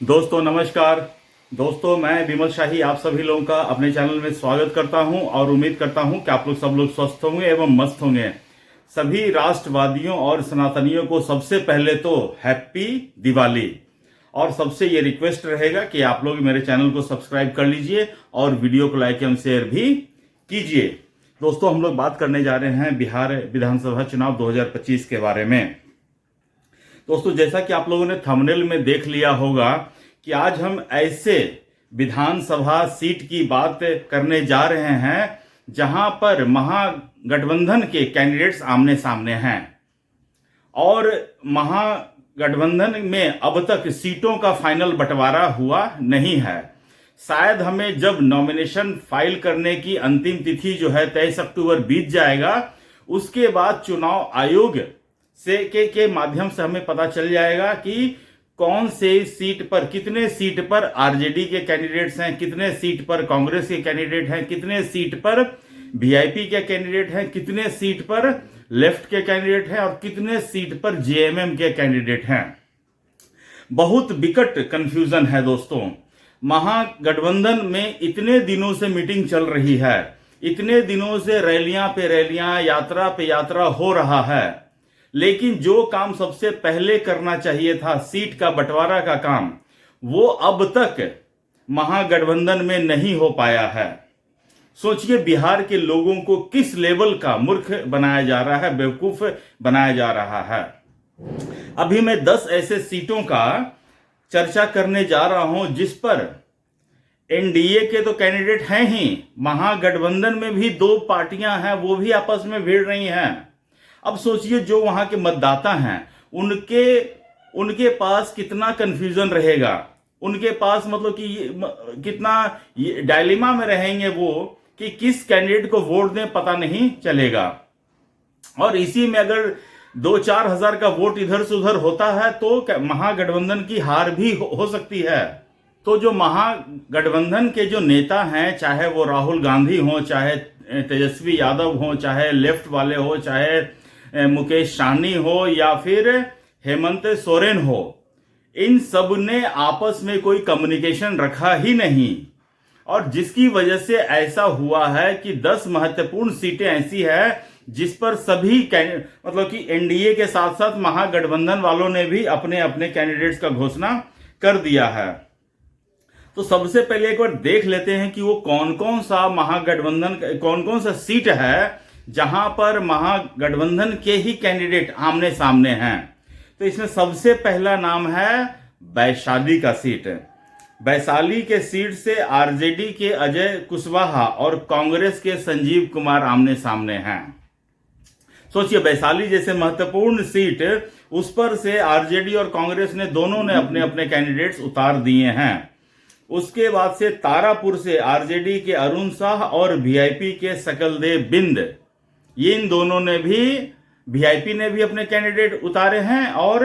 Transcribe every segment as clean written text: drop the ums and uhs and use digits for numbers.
दोस्तों नमस्कार। दोस्तों मैं विमल शाही आप सभी लोगों का अपने चैनल में स्वागत करता हूं और उम्मीद करता हूं कि आप लोग सब लोग स्वस्थ होंगे एवं मस्त होंगे। सभी राष्ट्रवादियों और सनातनियों को सबसे पहले तो हैप्पी दिवाली। और सबसे ये रिक्वेस्ट रहेगा कि आप लोग मेरे चैनल को सब्सक्राइब कर लीजिए और वीडियो को लाइक एवं शेयर भी कीजिए। दोस्तों हम लोग बात करने जा रहे हैं बिहार विधानसभा चुनाव 2025 के बारे में। दोस्तों जैसा कि आप लोगों ने थंबनेल में देख लिया होगा कि आज हम ऐसे विधानसभा सीट की बात करने जा रहे हैं जहां पर महागठबंधन के कैंडिडेट्स आमने सामने हैं और महागठबंधन में अब तक सीटों का फाइनल बंटवारा हुआ नहीं है। शायद हमें जब नॉमिनेशन फाइल करने की अंतिम तिथि जो है 23 अक्टूबर बीत जाएगा, उसके बाद चुनाव आयोग से के माध्यम से हमें पता चल जाएगा कि कौन से सीट पर, कितने सीट पर आरजेडी के कैंडिडेट्स हैं, कितने सीट पर कांग्रेस के कैंडिडेट हैं, कितने सीट पर वीआईपी के कैंडिडेट हैं, कितने सीट पर लेफ्ट के कैंडिडेट हैं और कितने सीट पर जेएमएम के कैंडिडेट हैं। बहुत विकट कंफ्यूजन है दोस्तों। महागठबंधन में इतने दिनों से मीटिंग चल रही है, इतने दिनों से रैलियां पे रैलियां, यात्रा पे यात्रा हो रहा है, लेकिन जो काम सबसे पहले करना चाहिए था, सीट का बंटवारा का काम, वो अब तक महागठबंधन में नहीं हो पाया है। सोचिए बिहार के लोगों को किस लेवल का मूर्ख बनाया जा रहा है, बेवकूफ बनाया जा रहा है। अभी मैं 10 ऐसे सीटों का चर्चा करने जा रहा हूं जिस पर एनडीए के तो कैंडिडेट हैं ही, महागठबंधन में भी 2 पार्टियां हैं, वो भी आपस में भिड़ रही हैं। अब सोचिए जो वहां के मतदाता हैं उनके पास कितना कंफ्यूजन रहेगा, उनके पास मतलब कि कितना डायलेमा में रहेंगे वो कि किस कैंडिडेट को वोट दें, पता नहीं चलेगा। और इसी में अगर 2-4 हजार का वोट इधर से उधर होता है तो महागठबंधन की हार भी हो सकती है। तो जो महागठबंधन के जो नेता हैं, चाहे वो राहुल गांधी हो, चाहे तेजस्वी यादव हो, चाहे लेफ्ट वाले हो, चाहे मुकेश सहनी हो या फिर हेमंत सोरेन हो, इन सब ने आपस में कोई कम्युनिकेशन रखा ही नहीं। और जिसकी वजह से ऐसा हुआ है कि 10 महत्वपूर्ण सीटें ऐसी है जिस पर सभी मतलब कि एनडीए के साथ साथ महागठबंधन वालों ने भी अपने अपने कैंडिडेट्स का घोषणा कर दिया है। तो सबसे पहले एक बार देख लेते हैं कि वो कौन कौन सा महागठबंधन, कौन कौन सा सीट है जहां पर महागठबंधन के ही कैंडिडेट आमने सामने हैं। तो इसमें सबसे पहला नाम है वैशाली का सीट। वैशाली के सीट से आरजेडी के अजय कुशवाहा और कांग्रेस के संजीव कुमार आमने सामने हैं। सोचिए वैशाली जैसे महत्वपूर्ण सीट, उस पर से आरजेडी और कांग्रेस ने दोनों ने अपने अपने कैंडिडेट्स उतार दिए हैं। उसके बाद से तारापुर से आरजेडी के अरुण शाह और वीआईपी के सकलदेव बिंद, ये इन दोनों ने भी, वीआईपी ने भी अपने कैंडिडेट उतारे हैं और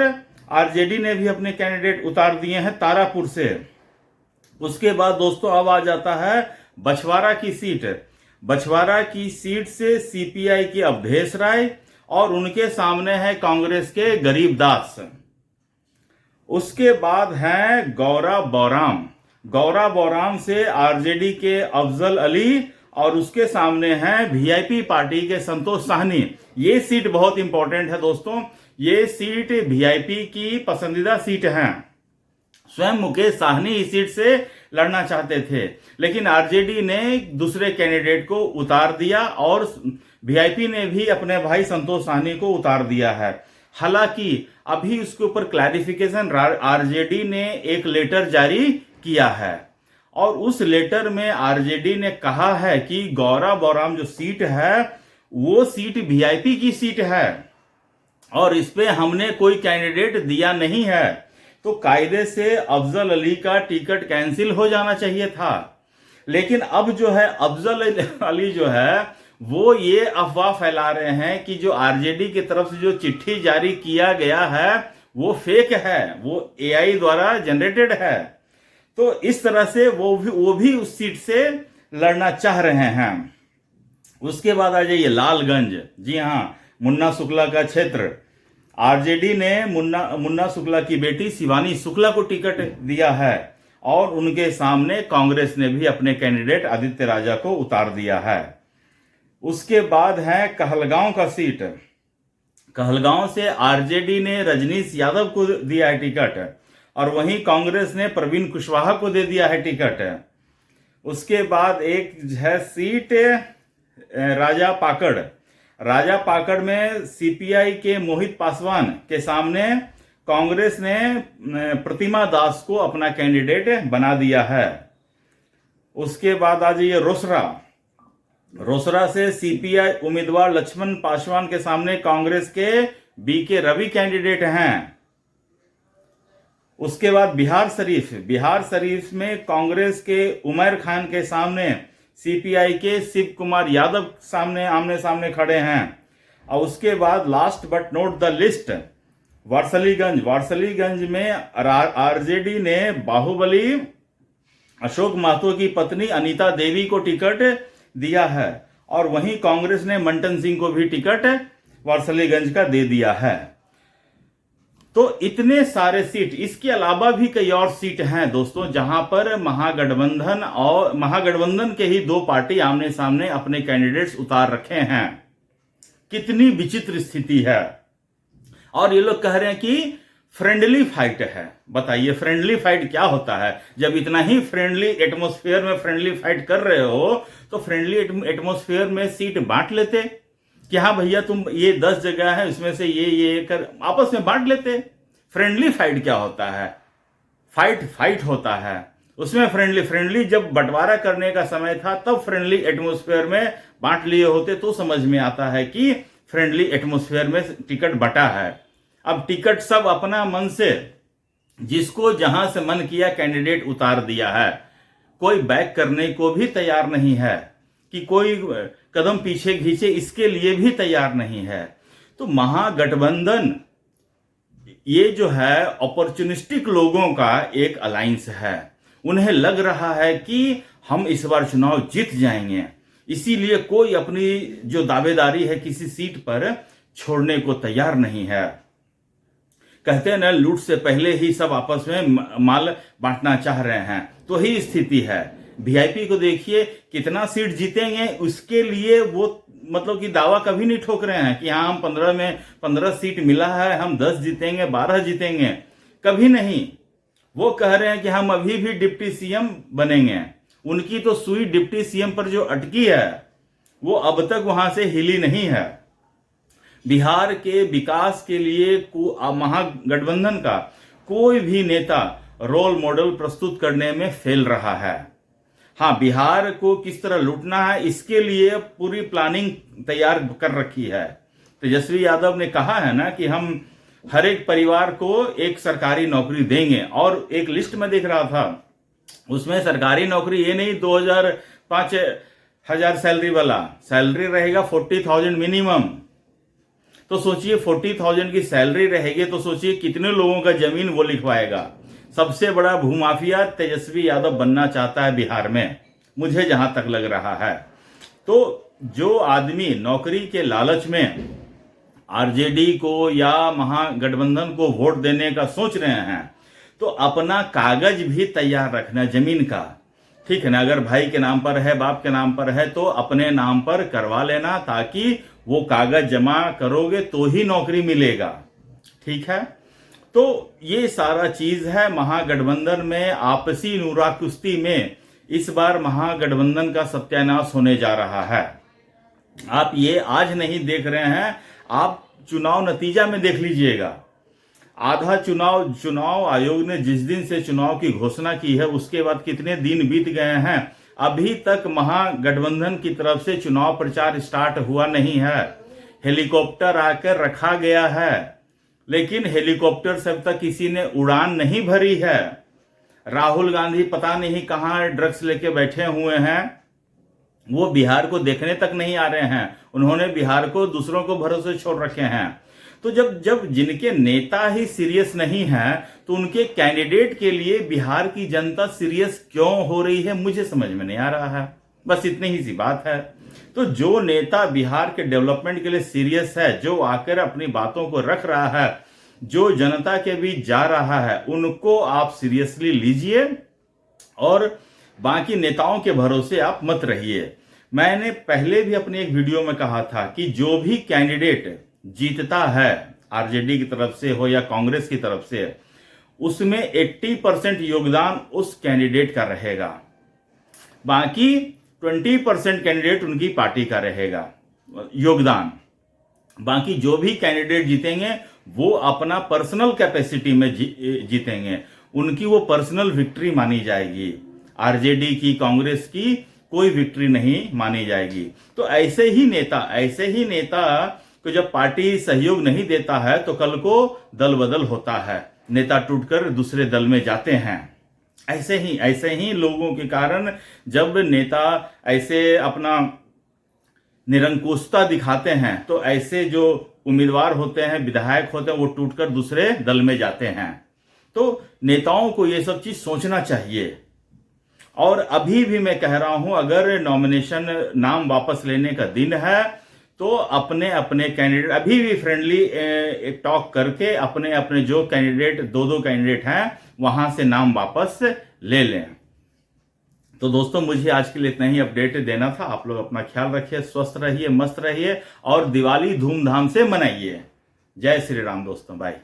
आरजेडी ने भी अपने कैंडिडेट उतार दिए हैं तारापुर से। उसके बाद दोस्तों अब आ जाता है बछवाड़ा की सीट। बछवाड़ा की सीट से सीपीआई के अवधेश राय और उनके सामने है कांग्रेस के गरीबदास। उसके बाद है गौरा बौराम। गौरा बौराम से आरजेडी के अफजल अली और उसके सामने हैं वीआईपी पार्टी के संतोष साहनी। ये सीट बहुत इंपॉर्टेंट है दोस्तों, ये सीट वीआईपी की पसंदीदा सीट है। स्वयं मुकेश साहनी इस सीट से लड़ना चाहते थे, लेकिन आरजेडी ने दूसरे कैंडिडेट को उतार दिया और वीआईपी ने भी अपने भाई संतोष साहनी को उतार दिया है। हालांकि अभी उसके ऊपर क्लैरिफिकेशन आरजेडी ने एक लेटर जारी किया है और उस लेटर में आरजेडी ने कहा है कि गौरा बौराम जो सीट है वो सीट वीआईपी की सीट है और इस पे हमने कोई कैंडिडेट दिया नहीं है। तो कायदे से अफजल अली का टिकट कैंसिल हो जाना चाहिए था। लेकिन अब जो है अफजल अली जो है वो ये अफवाह फैला रहे हैं कि जो आरजेडी की तरफ से जो चिट्ठी जारी किया गया है वो फेक है, वो एआई द्वारा जनरेटेड है। तो इस तरह से वो भी उस सीट से लड़ना चाह रहे हैं। उसके बाद आ जाइए लालगंज। जी हाँ, मुन्ना शुक्ला का क्षेत्र। आरजेडी ने मुन्ना शुक्ला की बेटी शिवानी शुक्ला को टिकट दिया है और उनके सामने कांग्रेस ने भी अपने कैंडिडेट आदित्य राजा को उतार दिया है। उसके बाद है कहलगांव का सीट। कहलगांव से आरजेडी ने रजनीश यादव को दिया है टिकट और वहीं कांग्रेस ने प्रवीण कुशवाहा को दे दिया है टिकट। उसके बाद एक है सीट राजा पाकड़ में सीपीआई के मोहित पासवान के सामने कांग्रेस ने प्रतिमा दास को अपना कैंडिडेट बना दिया है। उसके बाद आ जाइए रोसड़ा से सीपीआई उम्मीदवार लक्ष्मण पासवान के सामने कांग्रेस के बीके रवि कैंडिडेट हैं। उसके बाद बिहार शरीफ में कांग्रेस के उमर खान के सामने सीपीआई के शिव कुमार यादव आमने सामने खड़े हैं। और उसके बाद last but not the list Warisaliganj में आरजेडी ने बाहुबली अशोक महतो की पत्नी अनीता देवी को टिकट दिया है और वहीं कांग्रेस ने मंटन सिंह को भी टिकट वारसलीगंज का दे दिया है। तो इतने सारे सीट, इसके अलावा भी कई और सीट हैं दोस्तों जहां पर महागठबंधन के ही दो पार्टी आमने सामने अपने कैंडिडेट्स उतार रखे हैं। कितनी विचित्र स्थिति है। और ये लोग कह रहे हैं कि फ्रेंडली फाइट है। बताइए फ्रेंडली फाइट क्या होता है? जब इतना ही फ्रेंडली एटमॉस्फेयर में फ्रेंडली फाइट कर रहे हो तो फ्रेंडली एटमॉस्फेयर में सीट बांट लेते कि हाँ भैया तुम ये 10 जगह है उसमें से ये कर आपस में बांट लेते। फ्रेंडली फाइट क्या होता है? फाइट होता है। उसमें फ्रेंडली जब बंटवारा करने का समय था तब फ्रेंडली एटमॉस्फेयर में बांट लिए होते तो समझ में आता है कि फ्रेंडली एटमॉस्फेयर में टिकट बटा है। अब टिकट सब अपना मन से जिसको जहां से मन किया कैंडिडेट उतार दिया है। कोई बैक करने को भी तैयार नहीं है कि कोई कदम पीछे खींचे, इसके लिए भी तैयार नहीं है। तो महागठबंधन ये जो है अपॉर्चुनिस्टिक लोगों का एक अलायंस है। उन्हें लग रहा है कि हम इस बार चुनाव जीत जाएंगे, इसीलिए कोई अपनी जो दावेदारी है किसी सीट पर छोड़ने को तैयार नहीं है। कहते हैं ना, लूट से पहले ही सब आपस में माल बांटना चाह रहे हैं, तो ही स्थिति है। वीआईपी को देखिए कितना सीट जीतेंगे, उसके लिए वो मतलब कि दावा कभी नहीं ठोक रहे हैं कि हाँ हम 15 में 15 सीट मिला है, हम 10 जीतेंगे 12 जीतेंगे, कभी नहीं। वो कह रहे हैं कि हम अभी भी डिप्टी सीएम बनेंगे। उनकी तो सुई डिप्टी सीएम पर जो अटकी है वो अब तक वहां से हिली नहीं है। बिहार के विकास के लिए महागठबंधन का कोई भी नेता रोल मॉडल प्रस्तुत करने में फेल रहा है। हाँ, बिहार को किस तरह लूटना है इसके लिए पूरी प्लानिंग तैयार कर रखी है। तेजस्वी यादव ने कहा है ना कि हम हर एक परिवार को एक सरकारी नौकरी देंगे, और एक लिस्ट में देख रहा था उसमें सरकारी नौकरी ये नहीं 2000-5000 सैलरी वाला, सैलरी रहेगा 40,000 मिनिमम। तो सोचिए 40,000 की सैलरी रहेगी तो सोचिए कितने लोगों का जमीन वो लिखवाएगा। सबसे बड़ा भूमाफिया तेजस्वी यादव बनना चाहता है बिहार में, मुझे जहां तक लग रहा है। तो जो आदमी नौकरी के लालच में आरजेडी को या महागठबंधन को वोट देने का सोच रहे हैं तो अपना कागज भी तैयार रखना जमीन का, ठीक है ना। अगर भाई के नाम पर है, बाप के नाम पर है तो अपने नाम पर करवा लेना, ताकि वो कागज जमा करोगे तो ही नौकरी मिलेगा, ठीक है। तो ये सारा चीज है महागठबंधन में। आपसी नूरा कुश्ती में इस बार महागठबंधन का सत्यानाश होने जा रहा है। आप ये आज नहीं देख रहे हैं, आप चुनाव नतीजा में देख लीजिएगा। आधा चुनाव आयोग ने जिस दिन से चुनाव की घोषणा की है उसके बाद कितने दिन बीत गए हैं, अभी तक महागठबंधन की तरफ से चुनाव प्रचार स्टार्ट हुआ नहीं है। हेलीकॉप्टर आकर रखा गया है, लेकिन हेलीकॉप्टर से अब तक किसी ने उड़ान नहीं भरी है। राहुल गांधी पता नहीं कहां ड्रग्स लेके बैठे हुए हैं, वो बिहार को देखने तक नहीं आ रहे हैं। उन्होंने बिहार को दूसरों को भरोसे छोड़ रखे हैं। तो जब जिनके नेता ही सीरियस नहीं है तो उनके कैंडिडेट के लिए बिहार की जनता सीरियस क्यों हो रही है, मुझे समझ में नहीं आ रहा है। बस इतनी ही सी बात है। तो जो नेता बिहार के डेवलपमेंट के लिए सीरियस है, जो आकर अपनी बातों को रख रहा है, जो जनता के बीच जा रहा है, उनको आप सीरियसली लीजिए और बाकी नेताओं के भरोसे आप मत रहिए। मैंने पहले भी अपनी एक वीडियो में कहा था कि जो भी कैंडिडेट जीतता है, आरजेडी की तरफ से हो या कांग्रेस की तरफ से, उसमें 80% योगदान उस कैंडिडेट का रहेगा, बाकी 20% कैंडिडेट उनकी पार्टी का रहेगा योगदान। बाकी जो भी कैंडिडेट जीतेंगे वो अपना पर्सनल कैपेसिटी में जीतेंगे, उनकी वो पर्सनल विक्ट्री मानी जाएगी। आरजेडी की, कांग्रेस की कोई विक्ट्री नहीं मानी जाएगी। तो ऐसे ही नेता को जब पार्टी सहयोग नहीं देता है तो कल को दल बदल होता है, नेता टूटकर दूसरे दल में जाते हैं। ऐसे ही लोगों के कारण जब नेता ऐसे अपना निरंकुशता दिखाते हैं तो ऐसे जो उम्मीदवार होते हैं, विधायक होते हैं, वो टूटकर दूसरे दल में जाते हैं। तो नेताओं को ये सब चीज सोचना चाहिए। और अभी भी मैं कह रहा हूं, अगर नॉमिनेशन नाम वापस लेने का दिन है तो अपने अपने कैंडिडेट अभी भी फ्रेंडली एक टॉक करके अपने अपने जो कैंडिडेट, दो कैंडिडेट हैं, वहां से नाम वापस ले लें। तो दोस्तों, मुझे आज के लिए इतना ही अपडेट देना था। आप लोग अपना ख्याल रखिए, स्वस्थ रहिए, मस्त रहिए और दिवाली धूमधाम से मनाइए। जय श्री राम दोस्तों, बाय।